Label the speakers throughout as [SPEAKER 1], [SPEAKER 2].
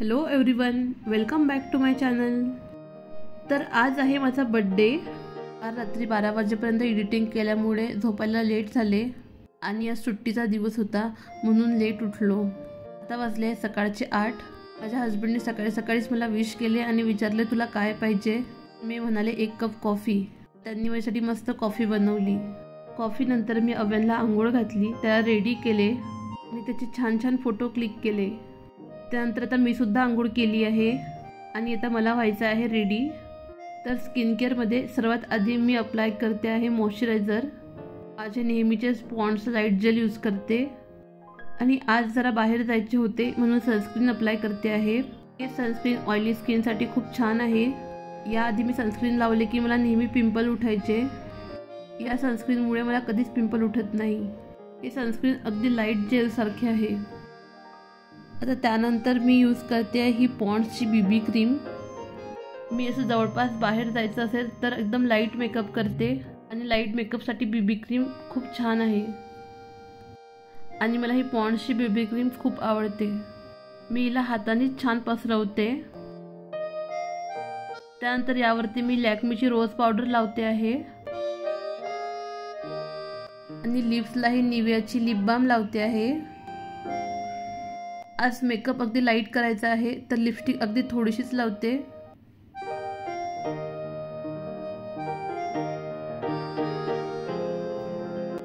[SPEAKER 1] Hello everyone, welcome back to my channel. तर आज आहे माझा बर्थडे। काल रात्री 12 वाजेपर्यंत एडिटिंग केल्यामुळे झोपायला लेट झाले आणि आज सुट्टीचा दिवस होता म्हणून लेट उठलो। आता वाजले सकाळचे 8। माझ्या हस्बंडने सकाळी सकाळीच मला विश केले आणि विचारले तुला काय पाहिजे। मी म्हणाले 1 कप कॉफी। त्यांनी माझ्यासाठी मस्त कॉफी बनवली। कॉफी नंतर मी अव्यांला आंघोळ घातली, त्याला रेडी केले आणि त्याचे छान छान फोटो क्लिक केले। त्यानंतर आता मी सुद्धा आंघोळ केली आहे आणि आता मला व्हायचं आहे रेडी। तर स्किन केअरमध्ये सर्वात आधी मी अप्लाय करते आहे मॉइश्चरायझर। माझे नेहमीचे पॉन्ड्स लाईट जेल यूज करते आणि आज जरा बाहेर जायचे होते म्हणून सनस्क्रीन अप्लाय करते आहे। हे सनस्क्रीन ऑइली स्किनसाठी खूप छान आहे। याआधी मी सनस्क्रीन लावले की मला नेहमी पिंपल उठायचे। या सनस्क्रीनमुळे मला कधीच पिंपल उठत नाही। हे सनस्क्रीन अगदी लाईट जेल सारखे आहे। आता त्यानंतर मी यूज करते आहे ही पॉन्ड्सची बीबी क्रीम। मी असं जवळपास बाहेर जायचं असेल तर एकदम लाईट मेकअप करते आणि लाईट मेकअपसाठी बीबी क्रीम खूप छान आहे आणि मला ही पॉन्ड्सची बीबी क्रीम खूप आवडते। मी हिला हातानेच छान पसरवते। त्यानंतर यावरती मी लॅक्मेची रोज पावडर लावते आहे आणि लिप्सलाही निव्हियाची लिप बाम लावते आहे। आज मेकअप अगदी लाईट करायचा आहे तर लिपस्टिक अगदी थोडीशीच लावते।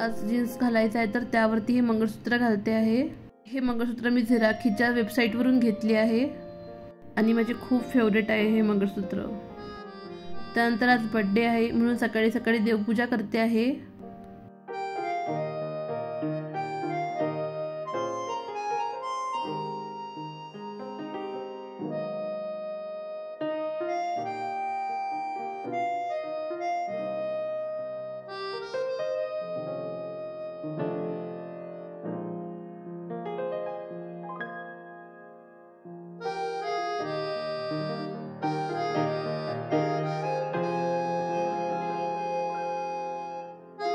[SPEAKER 1] आज जीन्स घालायचं आहे तर त्यावरती हे मंगळसूत्र घालते आहे। हे मंगळसूत्र मी झेराकीच्या वेबसाईटवरून घेतले आहे आणि माझे खूप फेवरेट आहे हे मंगळसूत्र। त्यानंतर आज बर्थडे आहे म्हणून सकाळी सकाळी देवपूजा करते आहे।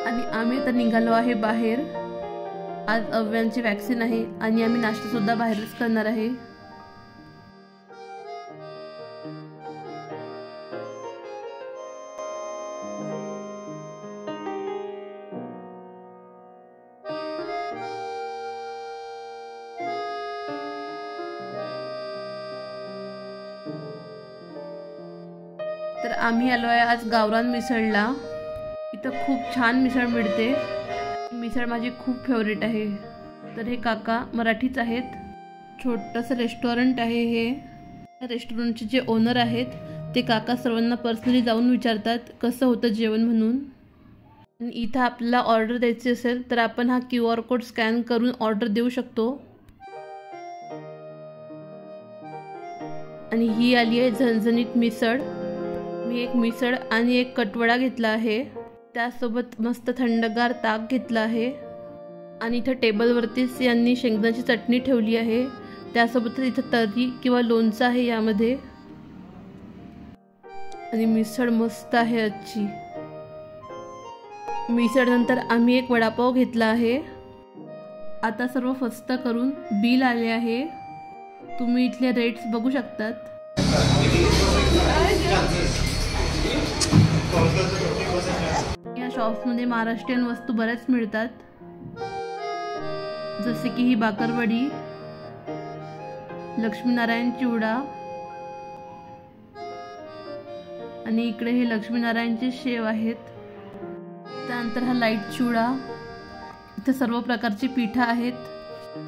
[SPEAKER 1] आणि आम्ही आता निघालो आहे बाहेर। आज अव्यांची वॅक्सिन आहे आणि आम्ही नाश्ता सुद्धा बाहेरच करणार आहे। तर आम्ही आलो आहे आज गावरान मिसळला। इथं खूप छान मिसळ मिळते। मिसळ माझी खूप फेवरेट आहे। तर हे काका मराठीच आहेत। छोटंसं रेस्टॉरंट आहे हे। या रेस्टॉरंटचे जे ओनर आहेत ते काका सर्वांना पर्सनली जाऊन विचारतात कसं होतं जेवण म्हणून। आणि इथं आपल्याला ऑर्डर द्यायची असेल तर आपण हा QR कोड स्कॅन करून ऑर्डर देऊ शकतो। आणि ही आली आहे झणझणीत मिसळ। मी एक मिसळ आणि एक कटवडा घेतला आहे। त्यासोबत मस्त थंडगार ताक घेतला आहे आणि इथं टेबलवरतीच यांनी शेंगदाण्याची चटणी ठेवली आहे। त्यासोबतच इथं तर्री किंवा लोणचं आहे यामध्ये। आणि मिसळ मस्त आहे आजची। मिसळ नंतर आम्ही एक वडापाव घेतला आहे। आता सर्व फस्त करून बिल आले आहे। तुम्ही इथले रेट्स बघू शकतात। या शॉप्समध्ये महाराष्ट्रीयन वस्तू बऱ्याच मिळतात, जसे की ही बाकरवडी, लक्ष्मीनारायण चिवडा आणि इकडे हे लक्ष्मीनारायणचे शेव आहेत। त्यानंतर हा लाईट चिवडा। इथे सर्व प्रकारची पीठं आहेत।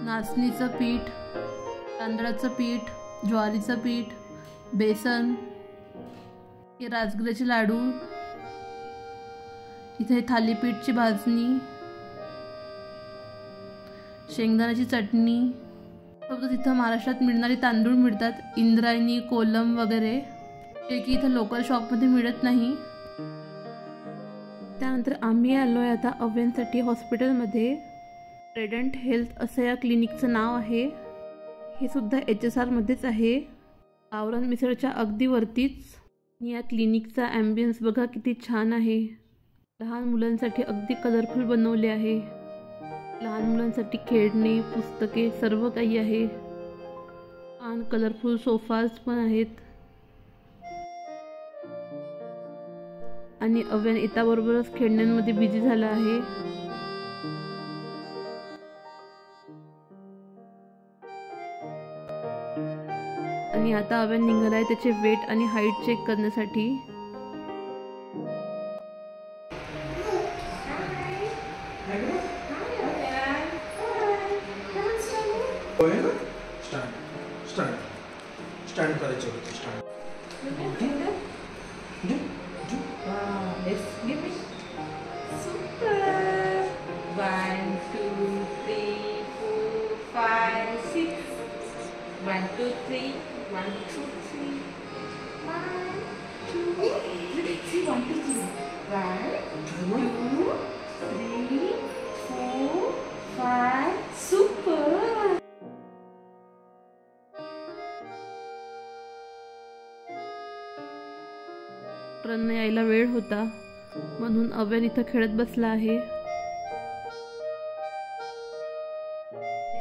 [SPEAKER 1] नाचणीचं पीठ, तांदळाचं पीठ, ज्वारीचं पीठ, बेसन, हे राजगिऱ्याचे लाडू, इथे थालीपीठची भाजणी, शेंगदाण्याची चटणी। सोबतच इथं महाराष्ट्रात मिळणारे तांदूळ मिळतात, इंद्रायणी, कोलम वगैरे, जे की इथं लोकल शॉपमध्ये मिळत नाही। त्यानंतर आम्ही आलो आहे आता अव्यांसाठी हॉस्पिटलमध्ये। रेडंट हेल्थ असं या क्लिनिकचं नाव आहे। हे सुद्धा HSR मध्येच आहे, गावरान मिसळच्या अगदी वरतीच। या क्लिनिकचा ॲम्बियन्स बघा किती छान आहे। लहान मुलांसाठी अगदी कलरफुल बनवले आहे। लहान मुलांसाठी खेळणे, पुस्तके सर्व काही आहे। आणि कलरफुल सोफाज पण आहेत. आणि अव्यान येताबरोबरच खेळण्यांमध्ये बिझी झाला आहे. आणि आता अव्यान निघाला आहे त्याचे वेट आणि हाईट चेक करण्यासाठी.
[SPEAKER 2] स्टँड करायचे होते. Stand
[SPEAKER 3] let's give it super 1 2 3 4 5 6 1 2 3 1 2 3 1 2 let's see 1 2 3 1 2 3 4 5 super.
[SPEAKER 1] प्रणय यायला वेळ होता म्हणून अव्यान इथं खेळत बसला आहे.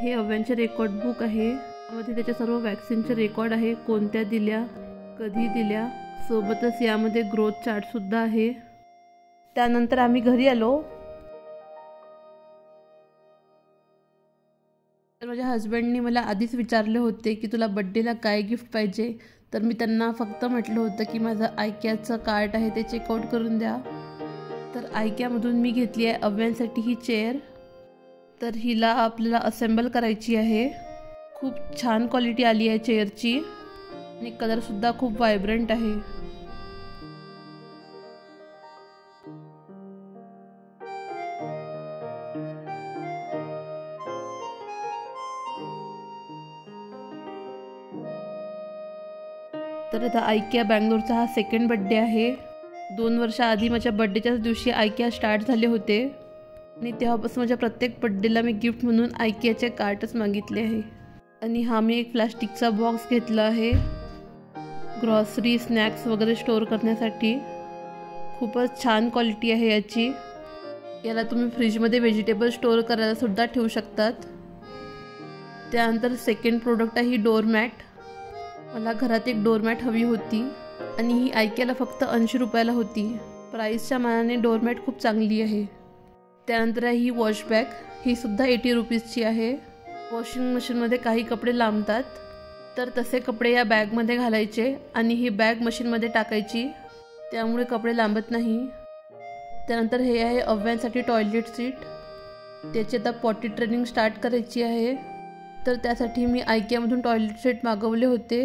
[SPEAKER 1] हे अव्यांचे रेकॉर्ड बुक आहे. यामध्ये त्याच्या सर्व वॅक्सिनचे रेकॉर्ड आहे, कोणत्या दिल्या, कधी दिल्या. सोबतच यामध्ये ग्रोथ चार्ट सुद्धा आहे. त्यानंतर आम्ही घरी आलो. तर माझ्या हस्बंडने मला आधीच विचारले होते की तुला बड्डेला काय गिफ्ट पाहिजे. तर मी त्यांना फक्त म्हटलं होतं की माझं आयकियाचं कार्ट आहे ते चेकआउट करून द्या. तर आयकियामधून मी घेतली आहे अव्यांसाठी ही चेअर. तर हिला आपल्याला असेंबल करायची आहे. खूप छान क्वालिटी आली आहे चेअरची आणि कलरसुद्धा खूप व्हायब्रंट आहे. तर आता आयकिया बँगलोरचा हा सेकंड बड्डे आहे. 2 वर्षाआधी माझ्या बड्डेच्याच दिवशी आयकिया स्टार्ट झाले होते आणि तेव्हापासून माझ्या प्रत्येक बड्डेला मी गिफ्ट म्हणून आयकियाचे कार्टच मागितले आहे. आणि हा मी एक प्लास्टिकचा बॉक्स घेतला आहे ग्रॉसरी स्नॅक्स वगैरे स्टोअर करण्यासाठी. खूपच छान क्वालिटी आहे याची. याला तुम्ही फ्रीजमध्ये व्हेजिटेबल स्टोअर करायला सुद्धा ठेवू शकतात. त्यानंतर सेकंड प्रोडक्ट आहे ही डोअरमॅट. मला घरात एक डोअरमॅट हवी होती आणि ही आयकियाला फक्त 80 रुपयाला होती. प्राईसच्या मानाने डोअरमॅट खूप चांगली आहे. त्यानंतर आहे ही वॉश बॅग. ही सुद्धा 80 रुपीजची आहे. वॉशिंग मशीनमध्ये काही कपडे लांबतात तर तसे कपडे या बॅगमध्ये घालायचे आणि ही बॅग मशीनमध्ये टाकायची, त्यामुळे कपडे लांबत नाही. त्यानंतर हे आहे अव्यांसाठी टॉयलेट सीट. त्याची आता पॉटी ट्रेनिंग स्टार्ट करायची आहे. तर त्यासाठी मी आयकियामधून टॉयलेट सीट मागवले होते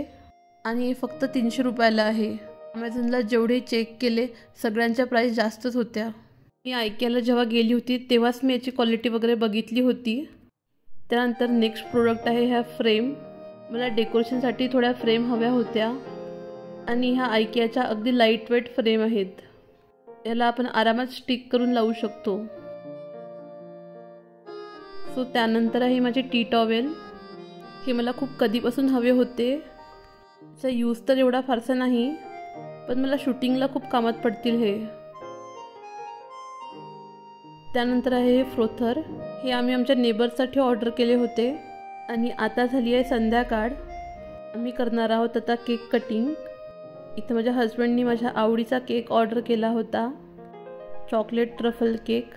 [SPEAKER 1] आणि हे फक्त 300 रुपयाला आहे. अमेझॉनला जेवढे चेक केले सगळ्यांच्या प्राईस जास्तच होत्या. मी आयकियाला जेव्हा गेली होती तेव्हाच मी याची क्वालिटी वगैरे बघितली होती. त्यानंतर नेक्स्ट प्रोडक्ट आहे ह्या फ्रेम. मला डेकोरेशनसाठी थोड्या फ्रेम हव्या होत्या आणि ह्या आयकियाच्या अगदी लाईट वेट फ्रेम आहेत. याला आपण आरामात स्टिक करून लावू शकतो. सो त्यानंतर आहे माझे टी टॉवेल. हे मला खूप कधीपासून हवे होते. त्याचा यूज तर एवढा फारसा नाही पण मला शूटिंगला खूप कामात पडतील हे. त्यानंतर आहे हे फ्रोथर. हे आम्ही आमच्या नेबरसाठी ऑर्डर केले होते आणि आता झाली आहे संध्याकाळ. आम्ही करणार आहोत आता केक कटिंग. इथं माझ्या हस्बंडनी माझ्या आवडीचा केक ऑर्डर केला होता, चॉकलेट ट्रफल केक.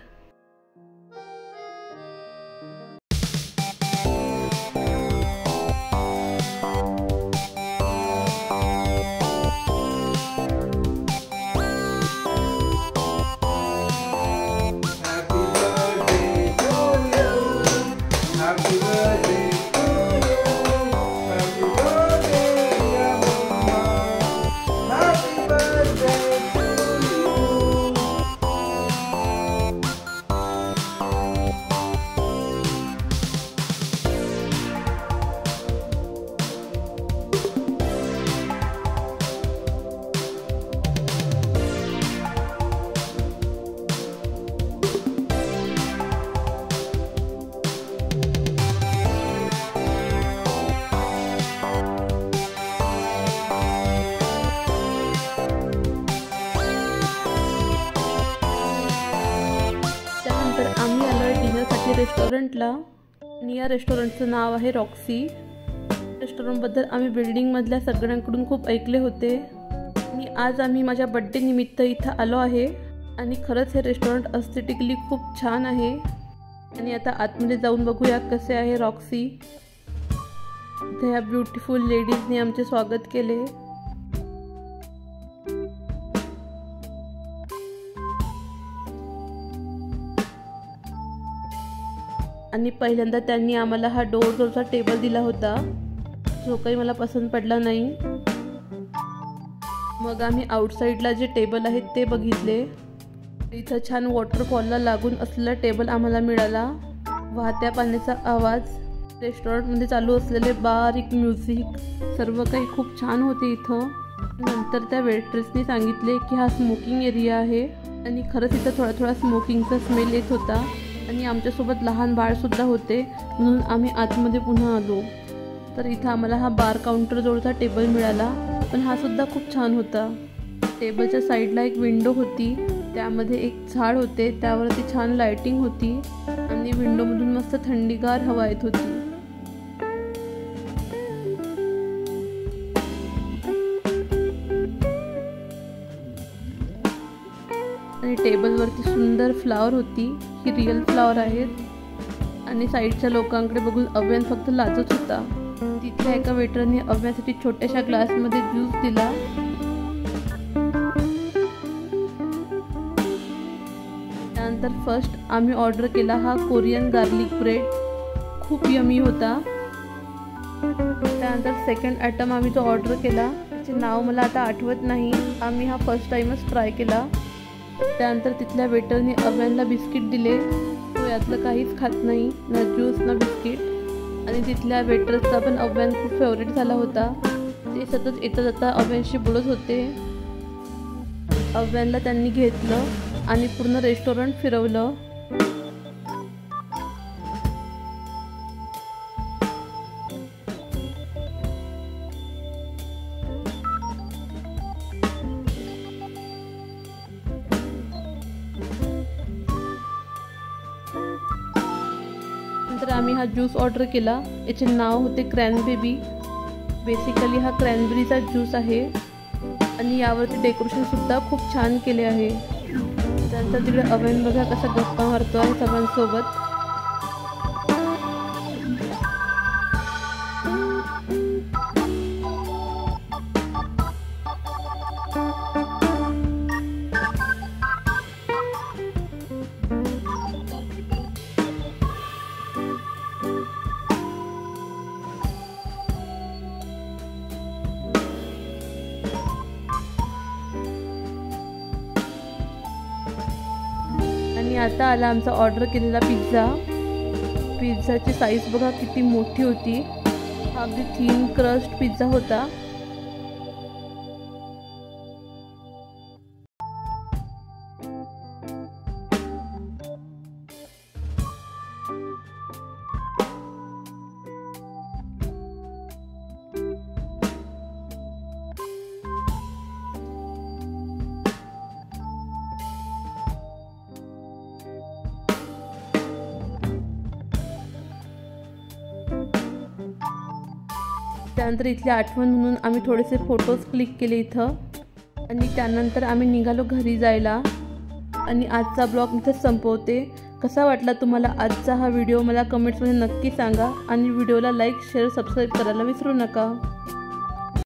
[SPEAKER 1] आम्ही आलो डिनरसाठी रेस्टॉरंटला आणि या रेस्टॉरंटचं नाव आहे रॉक्सी. रेस्टॉरंटबद्दल आम्ही बिल्डिंगमधल्या सगळ्यांकडून खूप ऐकले होते आणि आज आम्ही माझ्या बड्डे निमित्त इथं आलो आहे आणि खरंच हे रेस्टॉरंट एस्थेटिकली खूप छान आहे. आणि आता आतमध्ये जाऊन बघूया कसे आहे रॉक्सी. इथे ह्या ब्युटिफुल लेडीजने आमचे स्वागत केले. आणि पहिल्यांदा त्यांनी आम्हाला हा डोरचा टेबल दिला होता जो काही मला पसंत पडला नाही. मग आम्ही आउटसाईडला जे टेबल आहेत ते बघितले. इथं छान वॉटरफॉलला लागून असलेला टेबल आम्हाला मिळाला. वाहत्या पाण्याचा आवाज, रेस्टॉरंटमध्ये चालू असलेले बारीक म्युझिक, सर्व काही खूप छान होते इथं. नंतर त्या वेट्रेसने सांगितले की हा स्मोकिंग एरिया आहे आणि खरंच इथं थोडा थोडा स्मोकिंगचा स्मेल येत होता आणि आमच्यासोबत लहान बाळसुद्धा होते म्हणून आम्ही आतमध्ये पुन्हा आलो. तर इथं आम्हाला हा बार काउंटर जवळचा टेबल मिळाला, पण हा सुद्धा खूप छान होता. टेबलच्या साईडला एक विंडो होती, त्यामध्ये एक झाड होते, त्यावरती छान लाइटिंग होती आणि विंडोमधून मस्त थंडीगार हवा येत होती. आणि टेबलवरती सुंदर फ्लावर होती, ही रिअल फ्लावर आहेत. आणि साईडच्या लोकांकडे बघून अव्यन फक्त लाजत होता. तिथल्या एका वेटरने अव्यासाठी छोट्याशा ग्लासमध्ये ज्यूस दिला. त्यानंतर फर्स्ट आम्ही ऑर्डर केला हा कोरियन गार्लिक ब्रेड, खूप यमी होता. त्यानंतर सेकंड आयटम आम्ही जो ऑर्डर केला त्याचे नाव मला आता आठवत नाही, आम्ही हा फर्स्ट टाइमच ट्राय केला. त्यानंतर तिथल्या वेटरने अव्यांना बिस्किट दिले, तो यातलं काहीच खात नाही, ना ज्यूस ना बिस्किट. आणि तिथल्या वेटरचा पण अव्यान खूप फेवरेट झाला होता, ते सतत येता जाता अव्यांशी बोलत होते. अव्यांना त्यांनी घेतलं आणि पूर्ण रेस्टॉरंट फिरवलं. नंतर आम्ही हा ज्यूस ऑर्डर केला, याचे नाव होते क्रॅनबेरी. बेसिकली हा क्रॅनबेरीचा ज्यूस आहे आणि यावरती डेकोरेशन सुद्धा खूप छान केले आहे. त्यानंतर तिकडे अव्यन बघा कसा गप्पा मारतो आहे सगळ्यांसोबत. आणि आता आला आमचा ऑर्डर केलेला पिझ्झा. पिझ्झाची साईज बघा किती मोठी होती. हा अगदी थिन क्रस्ट पिझ्झा होता. त्यानंतर इथली आठवण म्हणून आम्ही थोडेसे फोटोज क्लिक केले इथं आणि त्यानंतर आम्ही निघालो घरी जायला. आणि आजचा ब्लॉग इथंच संपवते. कसा वाटला तुम्हाला आजचा हा व्हिडिओ मला कमेंट्समध्ये नक्की सांगा आणि व्हिडिओला लाईक शेअर सबस्क्राईब करायला विसरू नका.